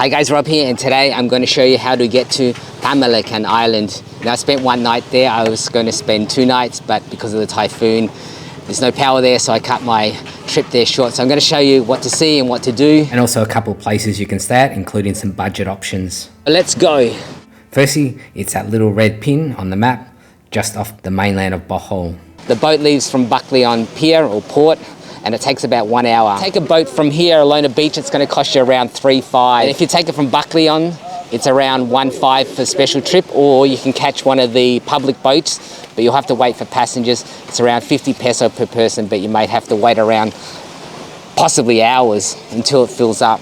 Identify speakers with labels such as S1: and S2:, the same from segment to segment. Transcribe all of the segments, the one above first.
S1: Hi guys, Rob here, and today I'm going to show you how to get to Pamilacan Island. Now I spent one night there. I was going to spend 2 nights, but because of the typhoon, there's no power there, so I cut my trip there short. So I'm going to show you what to see and what to do.
S2: And also a couple of places you can stay at, including some budget options.
S1: Let's go.
S2: Firstly, it's that little red pin on the map, just off the mainland of Bohol.
S1: The boat leaves from Panglao Pier or port, and it takes about 1 hour. Take a boat from here, Alona Beach, it's going to cost you around $3.5. And if you take it from Panglao, it's around $1.5 for a special trip, or you can catch one of the public boats, but you'll have to wait for passengers. It's around 50 peso per person, but you may have to wait around possibly hours until it fills up.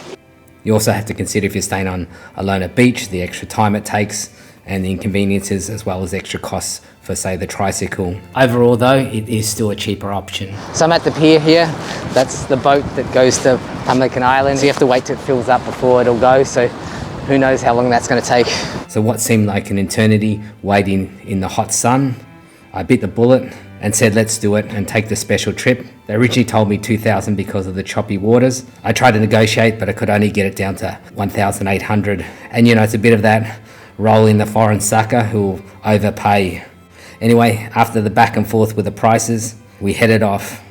S2: You also have to consider, if you're staying on Alona Beach, the extra time it takes and the inconveniences, as well as extra costs for, say, the tricycle. Overall though, it is still a cheaper option.
S1: So I'm at the pier here. That's the boat that goes to Pamilcan Island. So you have to wait till it fills up before it'll go. So who knows how long that's going to take.
S2: So what seemed like an eternity waiting in the hot sun, I bit the bullet and said, let's do it and take the special trip. They originally told me 2,000 because of the choppy waters. I tried to negotiate, but I could only get it down to 1,800. And you know, it's a bit of that roll in the foreign sucker who'll overpay. Anyway, after the back and forth with the prices, we headed off.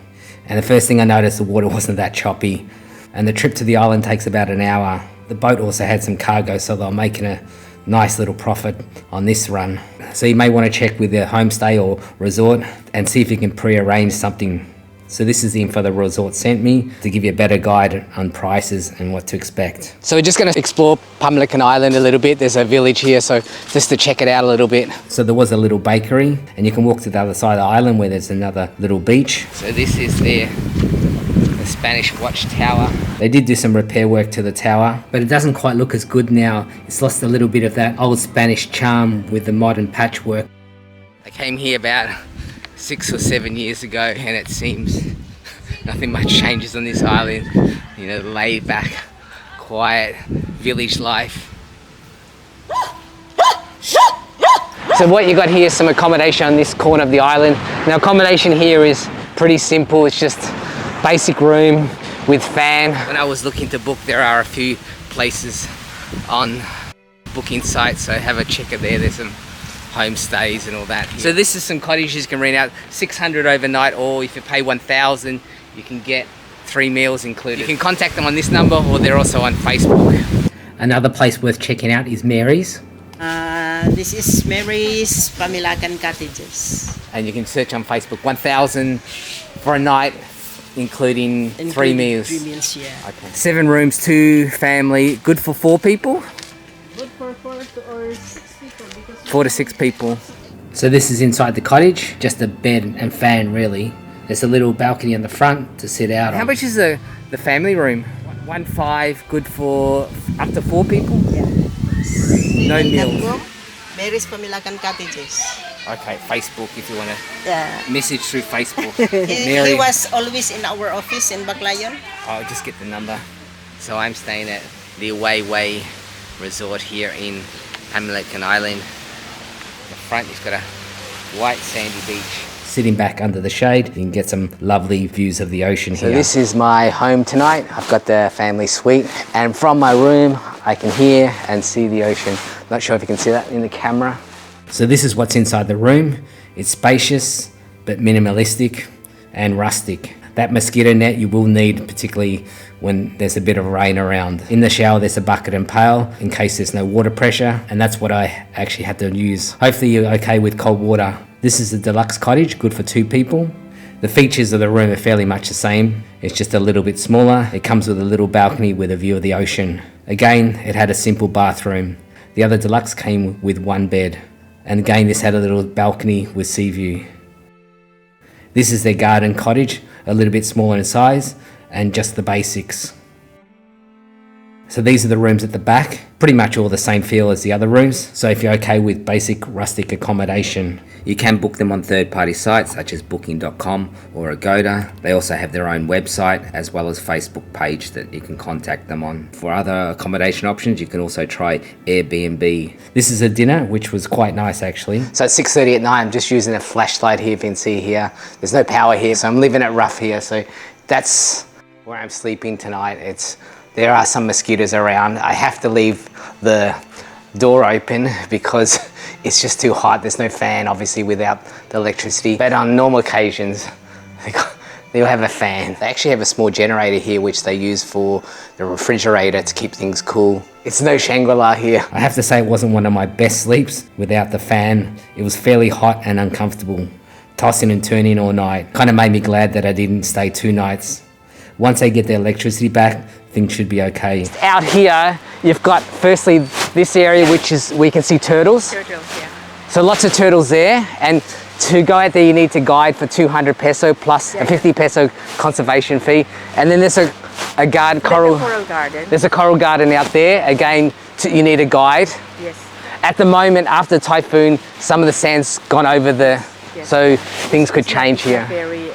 S2: And the first thing I noticed, the water wasn't that choppy. And the trip to the island takes about an hour. The boat also had some cargo, so they were making a nice little profit on this run. So you may want to check with the homestay or resort and see if you can pre-arrange something. So this is the info the resort sent me to give you a better guide on prices and what to expect.
S1: So we're just going to explore Pamilican Island a little bit. There's a village here, so just to check it out a little bit.
S2: So there was a little bakery, and you can walk to the other side of the island where there's another little beach.
S1: So this is the Spanish watchtower.
S2: They did do some repair work to the tower, but it doesn't quite look as good now. It's lost a little bit of that old Spanish charm with the modern patchwork.
S1: I came here about 6 or 7 years ago, and it seems nothing much changes on this island. You know, laid back, quiet village life. So what you got here is some accommodation on this corner of the island. Now accommodation here is pretty simple. It's just basic room with fan. When I was looking to book, there are a few places on booking sites, so have a check it there. There's some homestays and all that. So this is some cottages you can rent out, 600 overnight, or if you pay 1,000, you can get 3 meals included. You can contact them on this number, or they're also on Facebook.
S2: Another place worth checking out is Mary's.
S3: This is Mary's Pamilacan Cottages.
S1: And you can search on Facebook, 1,000 for a night, including 3 meals.
S3: 3 meals, yeah.
S1: Okay. 7 rooms, 2 family, good for 4 people?
S3: Good for 4 or 6 people.
S1: 4 to 6 people.
S2: So this is inside the cottage, just a bed and fan really. There's a little balcony on the front to sit out on.
S1: How much is the family room? 1.5, good for up to 4 people?
S3: Yeah.
S1: No meals.
S3: Mary's Pamilacan Cottages.
S1: Okay, Facebook if you want to
S3: Yeah.
S1: message through Facebook.
S3: He was always in our office in Baclayon.
S1: I'll just get the number. So I'm staying at Liwayway Resort here in Pamilcan Island. The front has got a white sandy beach.
S2: Sitting back under the shade, you can get some lovely views of the ocean here.
S1: So this is my home tonight. I've got the family suite, and from my room I can hear and see the ocean. Not sure if you can see that in the camera.
S2: So this is what's inside the room. It's spacious, but minimalistic and rustic. That mosquito net you will need, particularly when there's a bit of rain around. In the shower there's a bucket and pail in case there's no water pressure, and that's what I actually had to use. Hopefully you're okay with cold water. This is a deluxe cottage, good for 2 people. The features of the room are fairly much the same. It's just a little bit smaller. It comes with a little balcony with a view of the ocean. Again, it had a simple bathroom. The other deluxe came with 1 bed. And again, this had a little balcony with sea view. This is their garden cottage, a little bit smaller in size, and just the basics. So these are the rooms at the back, pretty much all the same feel as the other rooms. So if you're okay with basic rustic accommodation, you can book them on third-party sites such as booking.com or Agoda. They also have their own website as well as Facebook page that you can contact them on. For other accommodation options, you can also try Airbnb. This is a dinner, which was quite nice actually. So at 6:30 at night, I'm just using a flashlight here, if you can see here. There's no power here, so I'm living it rough here. So that's where I'm sleeping tonight.
S1: there are some mosquitoes around. I have to leave the door open because it's just too hot. There's no fan, obviously, without the electricity. But on normal occasions, they'll have a fan. They actually have a small generator here which they use for the refrigerator to keep things cool. It's no Shangri-La here.
S2: I have to say it wasn't one of my best sleeps without the fan. It was fairly hot and uncomfortable, tossing and turning all night. Kind of made me glad that I didn't stay 2 nights. Once they get the electricity back, things should be okay.
S1: Out here, you've got firstly this area which is where you can see turtles.
S3: Turtles, yeah.
S1: So lots of turtles there, and to go out there you need to guide for 200 peso plus a 50 peso conservation fee. And then there's a garden, coral
S3: garden.
S1: There's a coral garden out there. Again, you need a guide.
S3: Yes.
S1: At the moment, after the typhoon, some of the sand's gone over the, so things could change here.
S3: Very,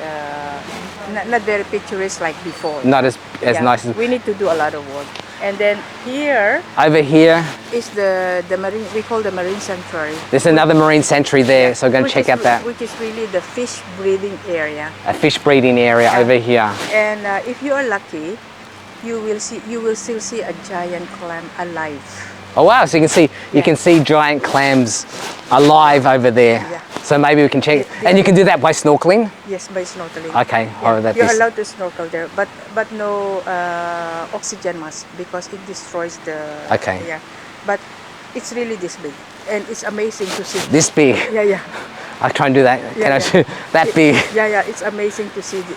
S3: not very picturesque like before.
S1: Not as nice as...
S3: We need to do a lot of work. And then here...
S1: Over here...
S3: is the marine, we call the marine sanctuary.
S1: There's another marine sanctuary there, so I'm going to check out that.
S3: Which is really the fish breeding area.
S1: A fish breeding area over here.
S3: And if you are lucky, you will still see a giant clam alive.
S1: Oh wow, so you can see giant clams alive over there.
S3: Yeah.
S1: So maybe we can check. And you can do that by snorkeling?
S3: Yes, by snorkeling.
S1: Okay.
S3: Yeah. You're allowed to snorkel there, but no oxygen mask because it destroys the...
S1: Okay.
S3: Yeah. But it's really this big. And it's amazing to see.
S1: This big?
S3: Yeah.
S1: I'll try and do that.
S3: Yeah,
S1: Can I do that big?
S3: Yeah. It's amazing to see the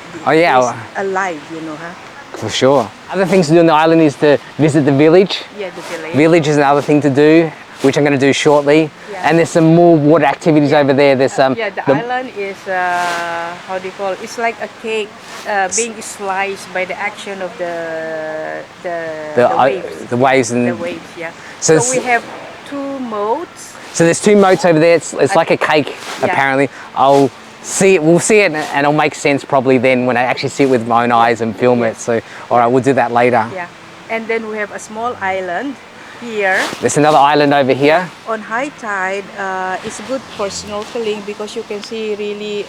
S3: alive, you know, huh?
S1: For sure. Other things to do on the island is to visit the village.
S3: Yeah, the village.
S1: Village is another thing to do, which I'm going to do shortly. Yeah. And there's some more water activities over there. There's
S3: the island is how do you call it? It's like a cake being sliced by the action of the waves.
S1: The waves and
S3: the waves. Yeah.
S1: So
S3: we have 2 moats.
S1: So there's 2 moats over there. It's like a cake apparently. We'll see it and it'll make sense probably then when I actually see it with my own eyes and film it. So all right, we'll do that later.
S3: Yeah. And then we have a small island here.
S1: There's another island over here.
S3: On high tide, it's good for snorkeling because you can see really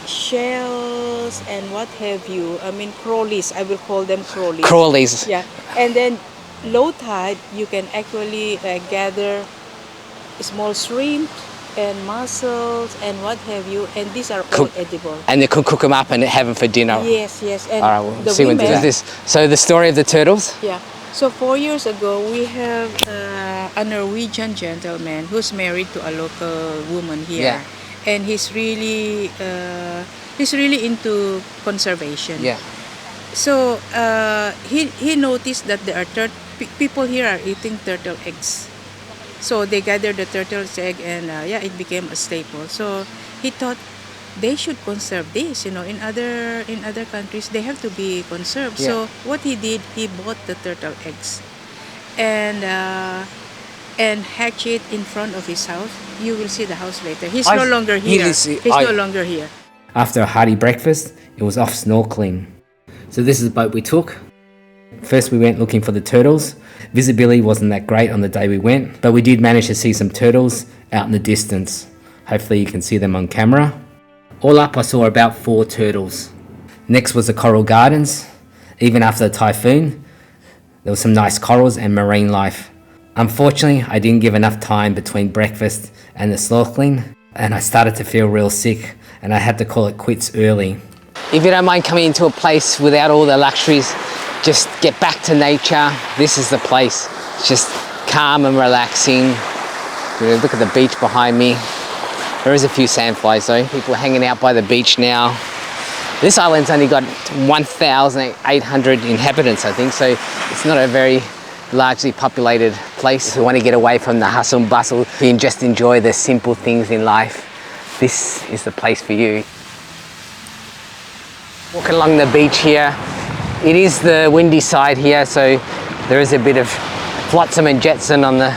S3: shells and what have you. I mean crawlies, I will call them crawlies.
S1: Crawlies.
S3: Yeah. And then low tide, you can actually gather small shrimp and mussels and what have you, and these are all edible. And
S1: they could cook them up and have them for dinner.
S3: Yes. And
S1: all right, we'll see when this. So the story of the turtles.
S3: Yeah. So 4 years ago, we have a Norwegian gentleman who's married to a local woman here, and he's really into conservation.
S1: Yeah.
S3: So he noticed that there are people here are eating turtle eggs. So they gathered the turtle's egg and it became a staple. So he thought they should conserve this. You know, in other countries they have to be conserved. Yeah. So what he did, he bought the turtle eggs and hatched it in front of his house. You will see the house later. He's no longer here. He's no longer here.
S2: After a hearty breakfast, it was off snorkeling. So this is the boat we took. First we went looking for the turtles. Visibility wasn't that great on the day we went, but we did manage to see some turtles out in the distance. Hopefully you can see them on camera. All up I saw about 4 turtles. Next was the coral gardens. Even after the typhoon, there was some nice corals and marine life. Unfortunately, I didn't give enough time between breakfast and the snorkeling, and I started to feel real sick, and I had to call it quits early.
S1: If you don't mind coming into a place without all the luxuries, just get back to nature. This is the place. It's just calm and relaxing. Look at the beach behind me. There is a few sandflies though. People are hanging out by the beach now. This island's only got 1,800 inhabitants, I think, so it's not a very largely populated place. If you want to get away from the hustle and bustle and just enjoy the simple things in life, this is the place for you. Walking along the beach here. It is the windy side here, so there is a bit of flotsam and jetsam on the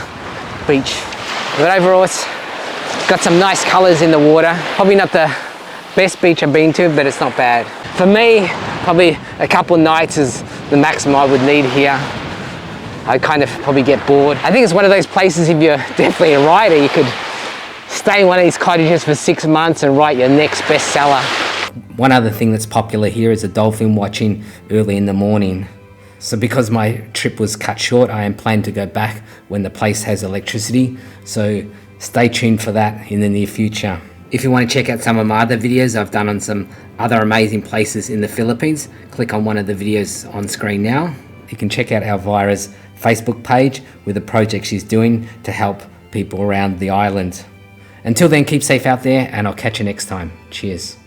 S1: beach. But overall, it's got some nice colours in the water. Probably not the best beach I've been to, but it's not bad. For me, probably a couple nights is the maximum I would need here. I'd kind of probably get bored. I think it's one of those places, if you're definitely a writer, you could stay in one of these cottages for 6 months and write your next bestseller.
S2: One other thing that's popular here is the dolphin watching early in the morning. So because my trip was cut short, I am planning to go back when the place has electricity. So stay tuned for that in the near future. If you want to check out some of my other videos I've done on some other amazing places in the Philippines, click on one of the videos on screen now. You can check out Elvira's Facebook page with the project she's doing to help people around the island. Until then, keep safe out there, and I'll catch you next time. Cheers.